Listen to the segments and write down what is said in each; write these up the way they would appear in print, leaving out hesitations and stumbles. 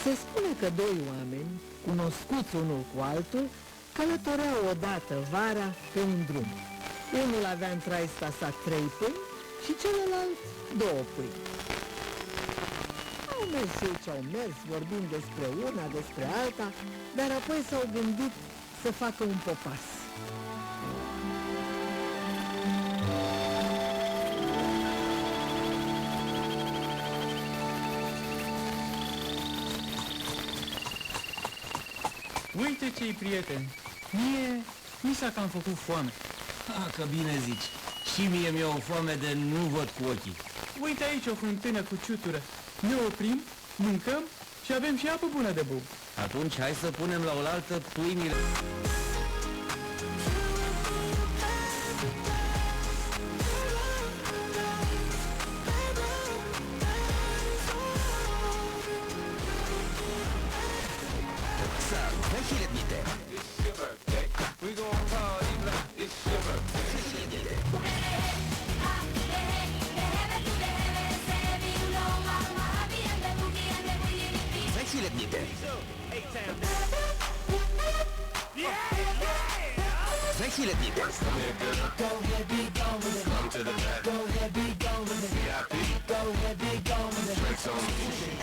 Se spune că doi oameni, cunoscuți unul cu altul, călătoreau odată vara pe un drum. Unul avea în traista sa 3 pâini și celălalt 2 pâini. Au mers cei ce au mers, vorbind despre una, despre alta, dar apoi s-au gândit să facă un popas. Uite ce-i, prieten, mi s-a cam făcut foame. Că bine zici. Și mie mi-e o foame de nu văd cu ochii. Uite aici o fântână cu ciutură. Ne oprim, mâncăm și avem și apă bună de băut. Atunci hai să punem la oaltă pâinile.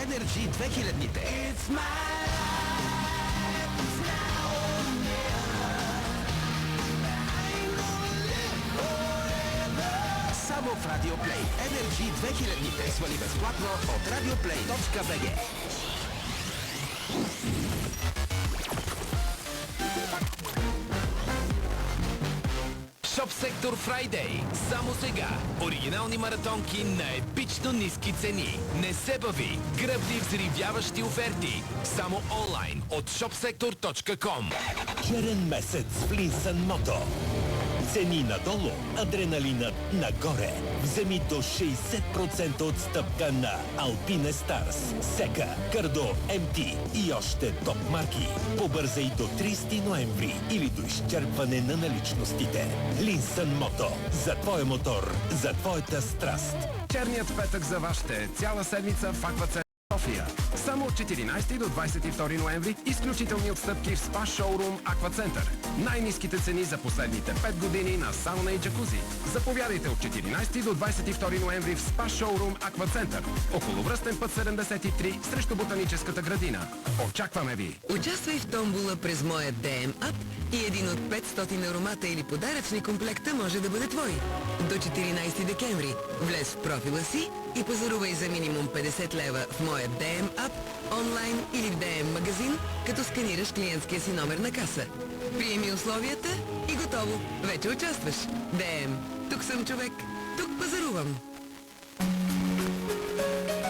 Energy 2000. Samo w Radio Play. Energy 2000. Svali bezpłatno od radioplay.bg. Shop Sector Friday. Само сега. Оригинални маратонки на епично ниски цени. Не се бави. Гръбни взривяващи оферти. Само онлайн от shopsector.com. Черен месец в Linsen Moto. Цени надолу, адреналинът нагоре. Вземи до 60% отстъпка на Alpine Stars, Seka, Cardo, MT и още топ марки. Побързай до 30 ноември или до изчерпване на наличностите. Linsen Moto. За твоя мотор, за твоята страст. Черният петък за вас ще е цяла седмица в Аквацентър София. Само от 14 до 22 ноември изключителни отстъпки в спа шоурум Аквацентър. Най-ниските цени за последните 5 години на сауна и джакузи. Заповядайте от 14 до 22 ноември в спа шоурум Аквацентър. Около връстен път 73 срещу Ботаническата градина. Очакваме ви! Участвай в томбола през моя DM App и един от 500 аромата или подаръчни комплекта може да бъде твой. До 14 декември влез в профила си и пазарувай за минимум 50 лева в моя DM App, онлайн или в DM магазин, като сканираш клиентския си номер на каса. Приеми условията и готово. Вече участваш. DM. Тук съм човек. Тук пазарувам.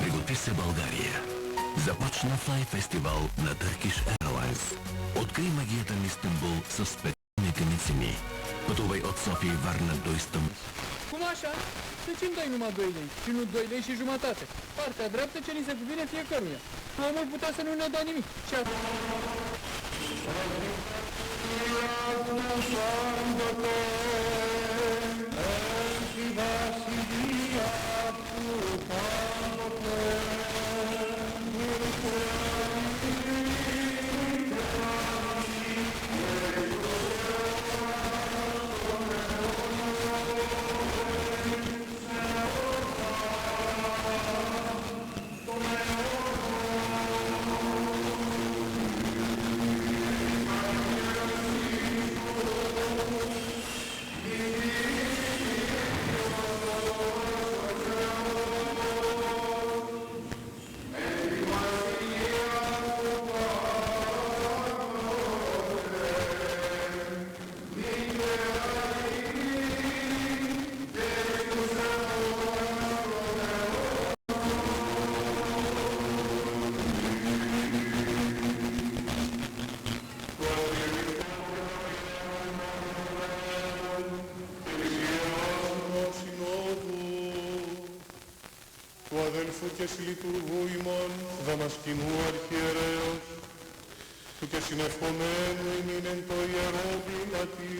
Приготви се, България. Започна Fly Festival на Turkish Airlines. Открий магията на Истанбул с специалните ни цени. Пътувай от София и Варна до Истанбул. Cum așa? De ce îmi dai numai 2 lei și nu 2 lei și jumătate? Partea dreaptă ce ni se cuvine fiecăruia. Omul putea să nu ne dea nimic. Și asta... του αδελφού και συλλειτουργού ημών Δαμασκηνού αρχιερέως, του και συνευχομένου ημίν εν το ιερό πληματί,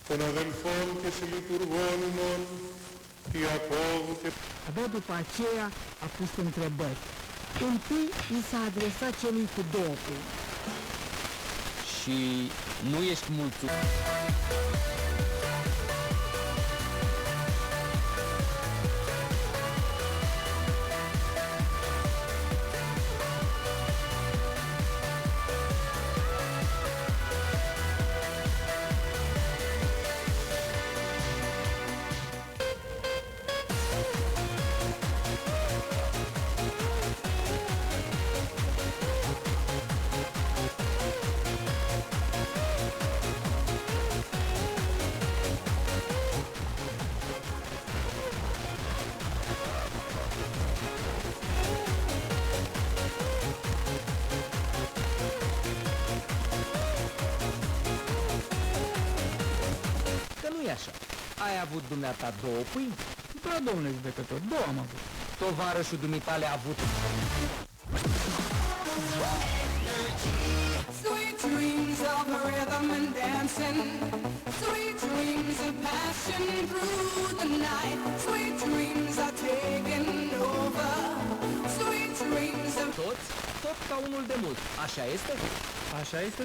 των αδελφών και συλλειτουργών ημών, Ιακώβου και... Abia după aceea a pus întrebări. Întâi i s-a adresat celui cu 2 pâini. Și nu ești mulțumit? Așa. Ai avut dumneata 2 pâini? Da, domnule judecător, 2 am avut. Tovarășul dumitale a avut... Sweet dreams of rhythm and dancing, sweet dreams of passion through the night, sweet dreams are taking over, sweet dreams of... Toți? Tot ca unul de mult. Așa este? Așa este?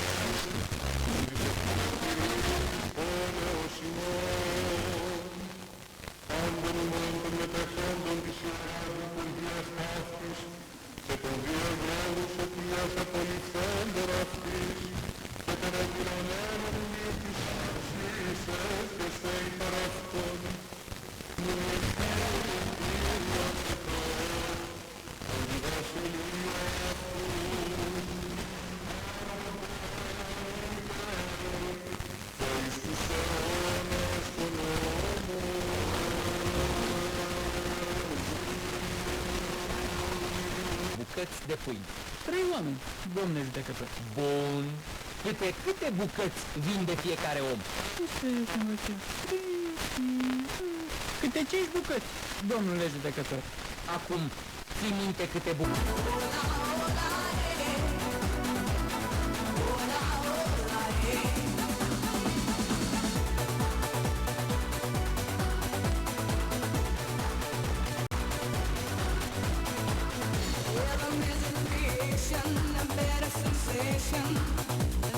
Πάντων ημών των μετεχόντων της Ιεράς Λειτουργίας αυτής και των δύο λόγους οποίας απολυθέντων αυτής και των ακυρωνένων ημίν της αρσής έσχεστε υπέρ αυτών μου ευθύνων Κύριος και Θεός των τη βασιλεία αυτού και εις τους αιώνας των αιώνων. Bucăți de pâini. 3 oameni, domnule judecător. Bun. Câte bucăți vinde fiecare om? Câte 5 bucăți, domnule judecător. Acum, ții minte câte bucăți?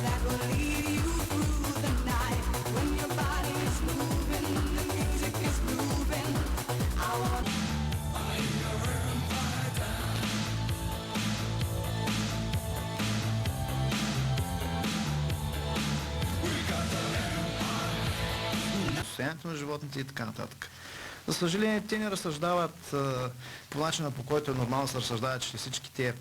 That will lead you through the night. When your body is moving, the music is grooving. I want състоянието на животните и така нататък. За съжаление, те не разсъждават по начина, по който е нормално да се разсъждават, че всички тия...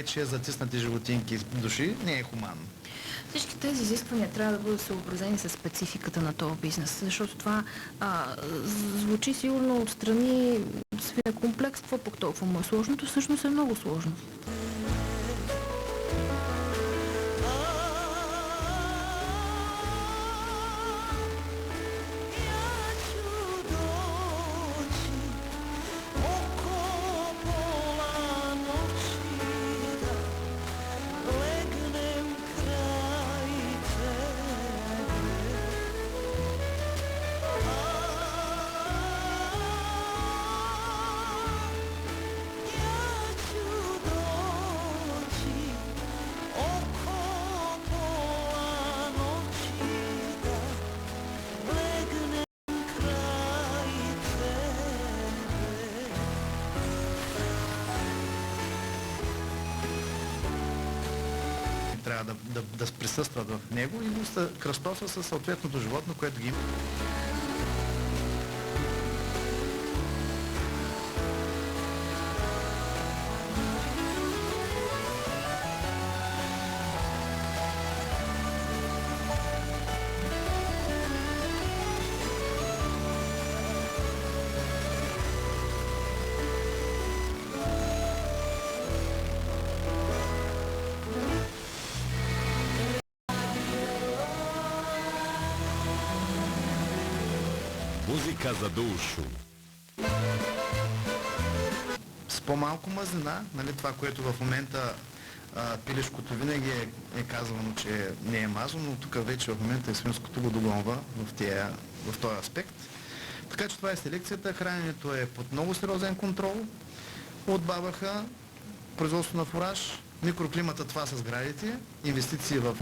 5-6 затиснати животинки души, не е хуманно. Всички тези изисквания трябва да бъдат съобразени с спецификата на този бизнес, защото това звучи сигурно отстрани свинекомплекс, какво пък толкова му е сложното, всъщност е много сложно. Трябва да присъстват в него и да се кръстосва със съответното животно, което ги има. Музика за душу. С по-малко мазнина, нали, това, което в момента пилешкото винаги е казвано, че не е мазно, но тук вече в момента и свинското го догонва в този аспект. Така че това е селекцията, храненето е под много сериозен контрол от БАБХ, производство на фураж, микроклимата, това са сградите, инвестиции в